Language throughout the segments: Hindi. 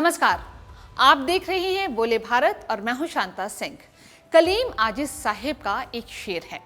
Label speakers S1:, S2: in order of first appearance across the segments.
S1: नमस्कार, आप देख रहे हैं बोले भारत और मैं हूं शांता सिंह। कलीम आजिज साहिब का एक शेर है,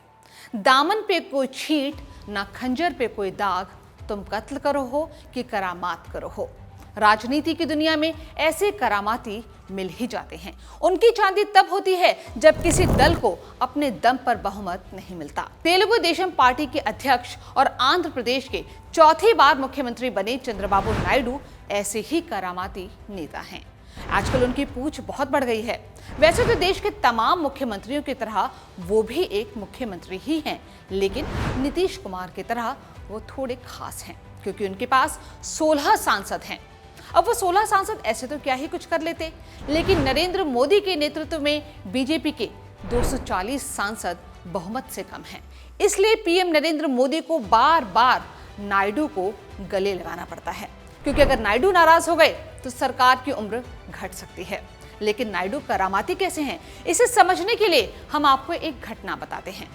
S1: दामन पे कोई छींट ना खंजर पे कोई दाग, तुम कत्ल करो हो कि करामात करो हो। राजनीति की दुनिया में ऐसे करामाती मिल ही जाते हैं। उनकी चांदी तब होती है जब किसी दल को अपने दम पर बहुमत नहीं मिलता। तेलुगु देशम पार्टी के अध्यक्ष और आंध्र प्रदेश के चौथी बार मुख्यमंत्री बने चंद्रबाबू नायडू ऐसे ही करामाती नेता हैं। आजकल उनकी पूछ बहुत बढ़ गई है। वैसे तो देश के तमाम मुख्यमंत्रियों की तरह वो भी एक मुख्यमंत्री ही हैं, लेकिन नीतीश कुमार की तरह वो थोड़े खास हैं क्योंकि उनके पास 16 सांसद हैं। अब वो 16 सांसद ऐसे तो क्या ही कुछ कर लेते, लेकिन नरेंद्र मोदी के नेतृत्व में बीजेपी के 240 सांसद बहुमत से कम हैं। इसलिए पीएम नरेंद्र मोदी को बार बार नायडू को गले लगाना पड़ता है, क्योंकि अगर नायडू नाराज हो गए तो सरकार की उम्र घट सकती है। लेकिन नायडू करामाती कैसे हैं, इसे समझने के लिए हम आपको एक घटना बताते हैं।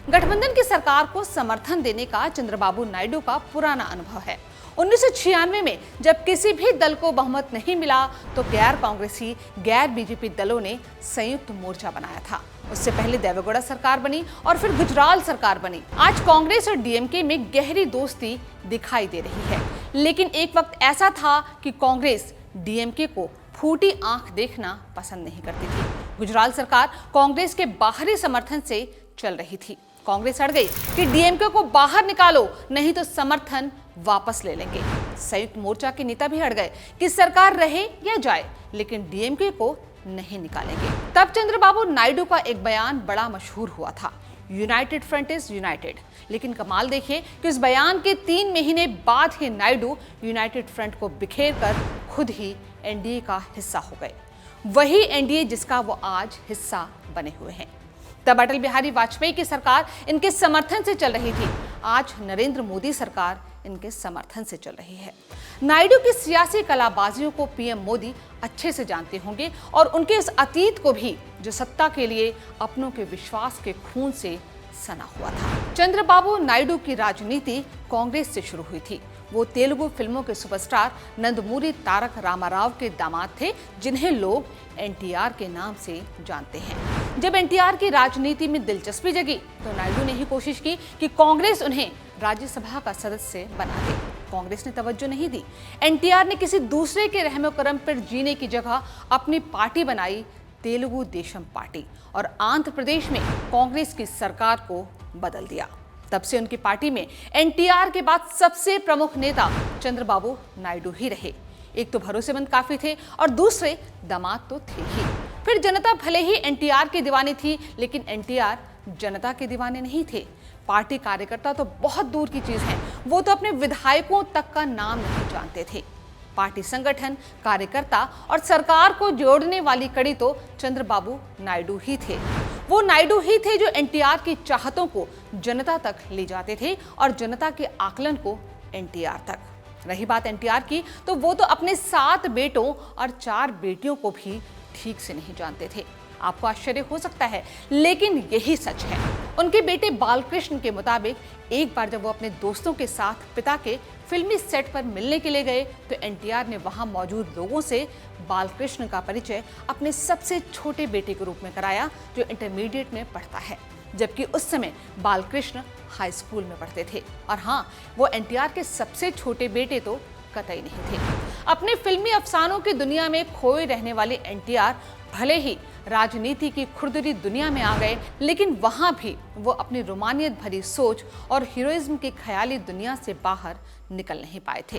S1: गठबंधन की सरकार को समर्थन देने का चंद्रबाबू नायडू का पुराना अनुभव है। 1996 में जब किसी भी दल को बहुमत नहीं मिला तो गैर कांग्रेसी, गैर बीजेपी दलों ने संयुक्त मोर्चा बनाया था। उससे पहले देवेगौड़ा सरकार बनी और फिर गुजराल सरकार बनी। आज कांग्रेस और डीएमके में गहरी दोस्ती दिखाई दे रही है, लेकिन एक वक्त ऐसा था कि कांग्रेस डीएमके को फूटी आंख देखना पसंद नहीं करती थी। गुजराल सरकार कांग्रेस के बाहरी समर्थन से चल रही थी। कांग्रेस अड़ गई कि डीएमके को बाहर निकालो, नहीं तो समर्थन वापस ले लेंगे। संयुक्त मोर्चा के नेता भी अड़ गए कि सरकार रहे या जाए, लेकिन डीएमके को नहीं निकालेंगे। तब चंद्रबाबू नायडू का एक बयान बड़ा मशहूर हुआ था, यूनाइटेड फ्रंट इज यूनाइटेड। लेकिन कमाल देखिए कि उस बयान के 3 महीने बाद ही नायडू यूनाइटेड फ्रंट को बिखेर कर खुद ही एनडीए का हिस्सा हो गए, वही एनडीए जिसका वो आज हिस्सा बने हुए हैं। तब अटल बिहारी वाजपेयी की सरकार इनके समर्थन से चल रही थी, आज नरेंद्र मोदी सरकार इनके समर्थन से चल रही है। नायडू की सियासी कलाबाजियों को पीएम मोदी अच्छे से जानते होंगे और उनके इस अतीत को भी, जो सत्ता के लिए अपनों के विश्वास के खून से सना हुआ था। चंद्रबाबू नायडू की राजनीति कांग्रेस से शुरू हुई थी। वो तेलुगु फिल्मों के सुपरस्टार नंदमूरी तारक रामाराव के दामाद थे, जिन्हें लोग एनटीआर के नाम से जानते हैं। जब एनटीआर की राजनीति में दिलचस्पी जगी तो नायडू ने ही कोशिश की कि कांग्रेस उन्हें राज्यसभा का सदस्य बना दे। कांग्रेस ने तवज्जो नहीं दी। एनटीआर ने किसी दूसरे के रहमो करम पर जीने की जगह अपनी पार्टी बनाई, तेलुगु देशम पार्टी, और आंध्र प्रदेश में कांग्रेस की सरकार को बदल दिया। तब से उनकी पार्टी में एनटीआर के बाद सबसे प्रमुख नेता चंद्रबाबू नायडू ही रहे। एक तो भरोसेमंद काफी थे और दूसरे दामाद तो थे ही। फिर जनता भले ही एनटीआर की दीवानी थी, लेकिन एनटीआर जनता के दीवाने नहीं थे। पार्टी कार्यकर्ता तो बहुत दूर की चीज है, वो तो अपने विधायकों तक का नाम नहीं जानते थे। पार्टी संगठन, कार्यकर्ता और सरकार को जोड़ने वाली कड़ी तो चंद्रबाबू नायडू ही थे। वो नायडू ही थे जो एनटीआर की चाहतों को जनता तक ले जाते थे और जनता के आकलन को एनटीआर तक। रही बात एनटीआर की, तो वो तो अपने 7 बेटों और 4 बेटियों को भी ठीक से नहीं जानते थे। आपको आश्चर्य हो सकता है, लेकिन यही सच है। उनके बेटे बालकृष्ण के मुताबिक एक बार जब वो अपने दोस्तों के साथ पिता के फिल्मी सेट पर मिलने के लिए गए तो एनटीआर ने वहां मौजूद लोगों से बालकृष्ण का परिचय अपने सबसे छोटे बेटे के रूप में कराया, जो इंटरमीडिएट में पढ़ता है, जबकि उस समय बालकृष्ण हाई स्कूल में पढ़ते थे। और हाँ, वो एनटीआर के सबसे छोटे बेटे तो कतई नहीं थे। अपने फिल्मी अफसानों की दुनिया में खोए रहने वाले एनटीआर भले ही राजनीति की खुरदरी दुनिया में आ गए, लेकिन वहां भी वो अपनी रोमानियत भरी सोच और हीरोइज्म की ख्याली दुनिया से बाहर निकल नहीं पाए थे।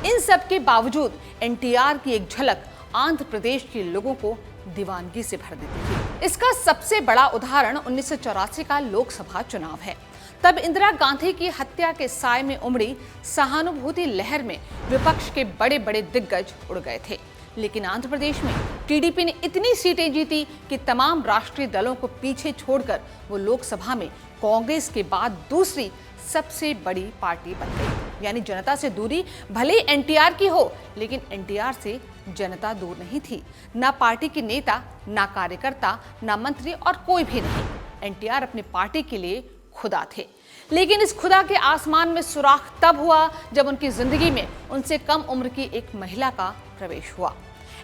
S1: इन सब के बावजूद एनटीआर की एक झलक आंध्र प्रदेश के लोगों को दीवानगी से भर देती थी। इसका सबसे बड़ा उदाहरण 1984 का लोकसभा चुनाव है। तब इंदिरा गांधी की हत्या के साए में उमड़ी सहानुभूति लहर में विपक्ष के बड़े बड़े दिग्गज उड़ गए थे, लेकिन आंध्र प्रदेश में टीडीपी ने इतनी सीटें जीती कि तमाम राष्ट्रीय दलों को पीछे छोड़कर वो लोकसभा में कांग्रेस के बाद दूसरी सबसे बड़ी पार्टी बन गई। यानी जनता से दूरी भले एनटीआर की हो, लेकिन एनटीआर से जनता दूर नहीं थी। ना पार्टी के नेता, ना कार्यकर्ता, ना मंत्री और कोई भी नहीं। एनटीआर अपनी पार्टी के लिए खुदा थे। लेकिन इस खुदा के आसमान में सुराख तब हुआ जब उनकी जिंदगी में उनसे कम उम्र की एक महिला का प्रवेश हुआ।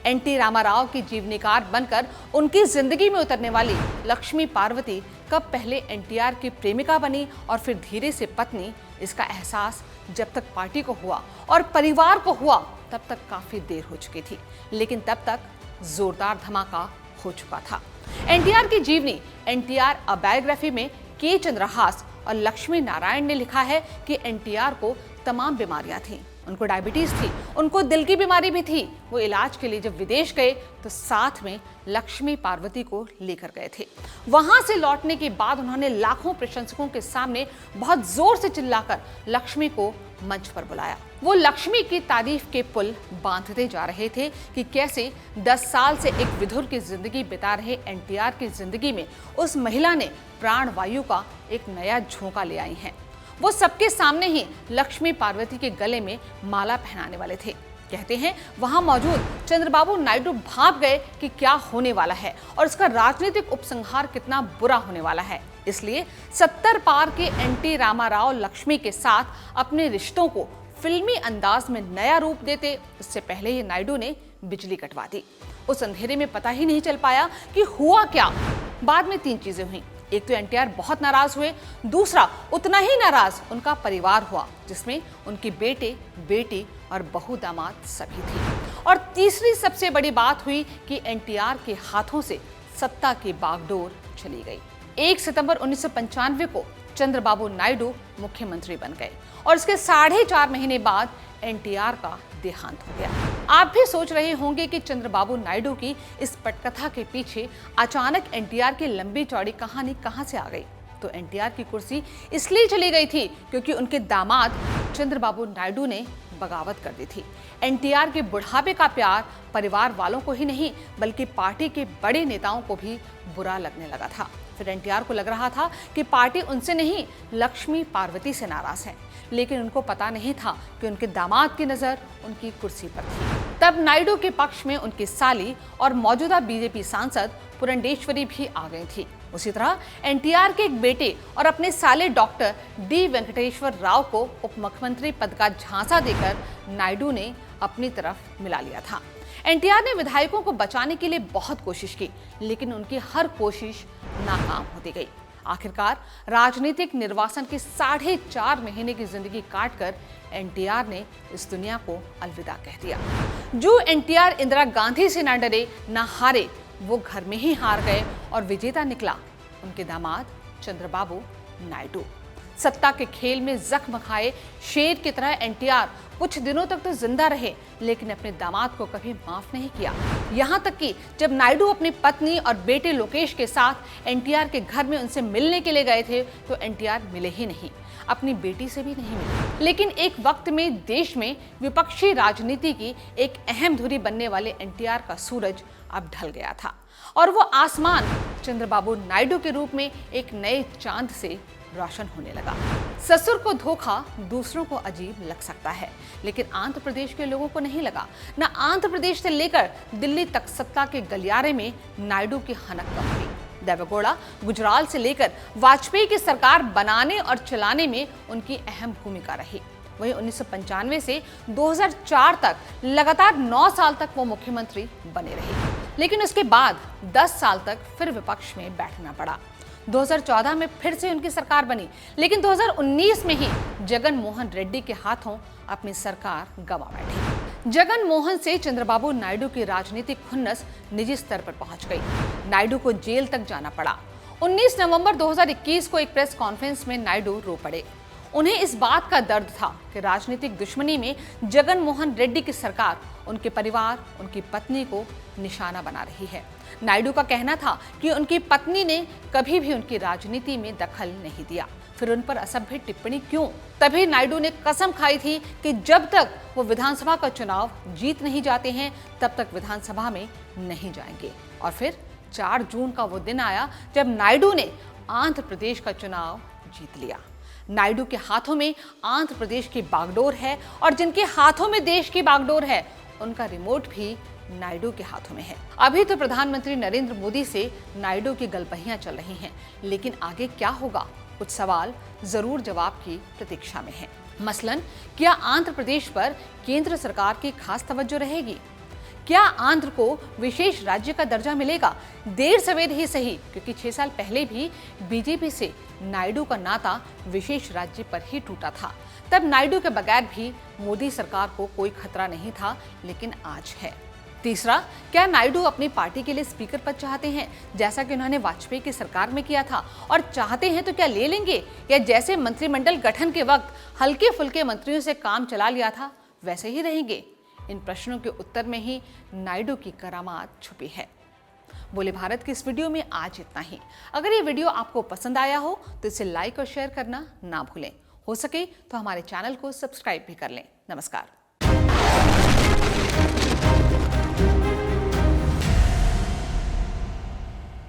S1: एनटी रामाराव की जीवनीकार बनकर उनकी जिंदगी में उतरने वाली लक्ष्मी पार्वती कब पहले एनटीआर की प्रेमिका बनी और फिर धीरे से पत्नी, इसका एहसास जब तक पार्टी को हुआ और परिवार को हुआ तब तक काफी देर हो चुकी थी। लेकिन तब तक जोरदार धमाका हो चुका था। एनटीआर की जीवनी एनटीआर अ बायोग्राफी में के चंद्रहास और लक्ष्मी नारायण ने लिखा है कि एनटीआर को तमाम बीमारियां थीं। उनको डायबिटीज थी, उनको दिल की बीमारी भी थी। वो इलाज के लिए जब विदेश गए तो साथ में लक्ष्मी पार्वती को लेकर गए थे। वहां से लौटने के बाद उन्होंने लाखों प्रशंसकों के सामने बहुत जोर से चिल्लाकर लक्ष्मी को मंच पर बुलाया। वो लक्ष्मी की तारीफ के पुल बांधते जा रहे थे कि कैसे 10 साल से एक विधुर की जिंदगी बिता रहे एनटीआर की जिंदगी में उस महिला ने प्राण वायु का एक नया झोंका ले आई हैं। वो सबके सामने ही लक्ष्मी पार्वती के गले में माला पहनाने वाले थे। कहते हैं वहां मौजूद चंद्रबाबू नायडू भाप गए कि क्या होने वाला है और इसका राजनीतिक उपसंहार कितना बुरा होने वाला है। इसलिए 70 पार के एनटी रामाराव लक्ष्मी के साथ अपने रिश्तों को फिल्मी अंदाज में नया रूप देते इससे पहले ही नायडू ने बिजली कटवा दी। उस अंधेरे में पता ही नहीं चल पाया कि हुआ क्या। बाद में 3 चीजें हुई। एक तो एनटीआर बहुत नाराज हुए, दूसरा उतना ही नाराज उनका परिवार हुआ जिसमें उनके बेटे, बेटी और बहू दामाद सभी थे। और तीसरी सबसे बड़ी बात हुई कि एनटीआर के हाथों से सत्ता की बागडोर चली गई। 1 सितंबर 1995 को चंद्रबाबू नायडू मुख्यमंत्री बन गए और इसके 4.5 महीने बाद एनटीआर का देहांत हो गया। आप भी सोच रहे होंगे कि चंद्रबाबू नायडू की इस पटकथा के पीछे अचानक एनटीआर की लंबी चौड़ी कहानी कहां से आ गई। तो एनटीआर की कुर्सी इसलिए चली गई थी क्योंकि उनके दामाद चंद्रबाबू नायडू ने बगावत कर दी थी। एनटीआर के बुढ़ापे का प्यार परिवार वालों को ही नहीं बल्कि पार्टी के बड़े नेताओं को भी बुरा लगने लगा था। फिर एनटीआर को लग रहा था कि पार्टी उनसे नहीं लक्ष्मी पार्वती से नाराज है, लेकिन उनको पता नहीं था कि उनके दामाद की नजर उनकी कुर्सी पर थी। तब नायडू के पक्ष में उनकी साली और मौजूदा बीजेपी सांसद पुरंदेश्वरी भी आ गई थी। उसी तरह एनटीआर के एक बेटे और अपने साले डॉक्टर डी वेंकटेश्वर राव को उप मुख्यमंत्री पद का झांसा देकर नायडू ने अपनी तरफ मिला लिया था। एनटीआर ने विधायकों को बचाने के लिए बहुत कोशिश की, लेकिन उनकी हर कोशिश नाकाम होती गई। आखिरकार राजनीतिक निर्वासन की 4.5 महीने की जिंदगी काटकर एनटीआर ने इस दुनिया को अलविदा कह दिया। जो एनटीआर इंदिरा गांधी से ना डरे ना हारे, वो घर में ही हार गए और विजेता निकला उनके दामाद चंद्रबाबू नायडू। सत्ता के खेल में जख्म खाए शेर की तरह एनटीआर कुछ दिनों तक तो जिंदा रहे, लेकिन अपने दामाद को कभी माफ नहीं किया। यहाँ तक कि जब नायडू अपनी पत्नी और बेटे लोकेश के साथ एनटीआर के घर में उनसे मिलने के लिए गए थे तो एनटीआर मिले ही नहीं, अपनी बेटी से भी नहीं मिले। लेकिन एक वक्त में देश में विपक्षी राजनीति की एक अहम धुरी बनने वाले एनटीआर का सूरज अब ढल गया था और वो आसमान चंद्रबाबू नायडू के रूप में एक नए चांद से रोशन होने लगा। ससुर को धोखा दूसरों को अजीब लग सकता है, लेकिन आंध्र प्रदेश के लोगों को नहीं लगा। न आंध्र प्रदेश से लेकर दिल्ली तक सत्ता के गलियारे में नायडू की हनक कम हुई। देवेगौड़ा गुजराल से लेकर वाजपेयी की सरकार बनाने और चलाने में उनकी अहम भूमिका रही। वहीं 1995 से 2004 तक लगातार 9 साल तक वो मुख्यमंत्री बने रहे, लेकिन उसके बाद 10 साल तक फिर विपक्ष में बैठना पड़ा। 2014 में फिर से उनकी सरकार बनी, लेकिन 2019 में ही जगन मोहन रेड्डी के हाथों अपनी सरकार गंवा बैठी। जगन मोहन से चंद्रबाबू नायडू की राजनीतिक खुन्नस निजी स्तर पर पहुंच गई। नायडू को जेल तक जाना पड़ा। 19 नवंबर 2021 को एक प्रेस कॉन्फ्रेंस में नायडू रो पड़े। उन्हें इस बात का दर्द था कि राजनीतिक दुश्मनी में जगन मोहन रेड्डी की सरकार उनके परिवार, उनकी पत्नी को निशाना बना रही है। नायडू का कहना था कि उनकी पत्नी ने कभी भी उनकी राजनीति में दखल नहीं दिया, फिर उन पर असभ्य टिप्पणी क्यों? तभी नायडू ने कसम खाई थी कि जब तक वो विधानसभा का चुनाव जीत नहीं जाते हैं तब तक विधानसभा में नहीं जाएंगे। और फिर 4 जून का वो दिन आया जब नायडू ने आंध्र प्रदेश का चुनाव जीत लिया। नायडू के हाथों में आंध्र प्रदेश की बागडोर है और जिनके हाथों में देश की बागडोर है उनका रिमोट भी नायडू के हाथों में है। अभी तो प्रधानमंत्री नरेंद्र मोदी से नायडू की गलबहियां चल रही हैं, लेकिन आगे क्या होगा? कुछ सवाल जरूर जवाब की प्रतीक्षा में हैं। मसलन क्या आंध्र प्रदेश पर केंद्र सरकार की खास तवज्जो रहेगी? क्या आंध्र को विशेष राज्य का दर्जा मिलेगा? देर सवेर ही सही, क्योंकि 6 साल पहले भी बीजेपी से नायडू का नाता विशेष राज्य पर ही टूटा था। तब नायडू के बगैर भी मोदी सरकार को कोई खतरा नहीं था, लेकिन आज है। तीसरा, क्या नायडू अपनी पार्टी के लिए स्पीकर पद चाहते हैं, जैसा कि उन्होंने वाजपेयी की सरकार में किया था? और चाहते हैं तो क्या ले लेंगे, या जैसे मंत्रिमंडल गठन के वक्त हल्के फुल्के मंत्रियों से काम चला लिया था, वैसे ही रहेंगे? इन प्रश्नों के उत्तर में ही नायडू की करामात छुपी है। बोले भारत की इस वीडियो में आज इतना ही। अगर ये वीडियो आपको पसंद आया हो तो इसे लाइक और शेयर करना ना भूलें। हो सके तो हमारे चैनल को सब्सक्राइब भी कर लें। नमस्कार।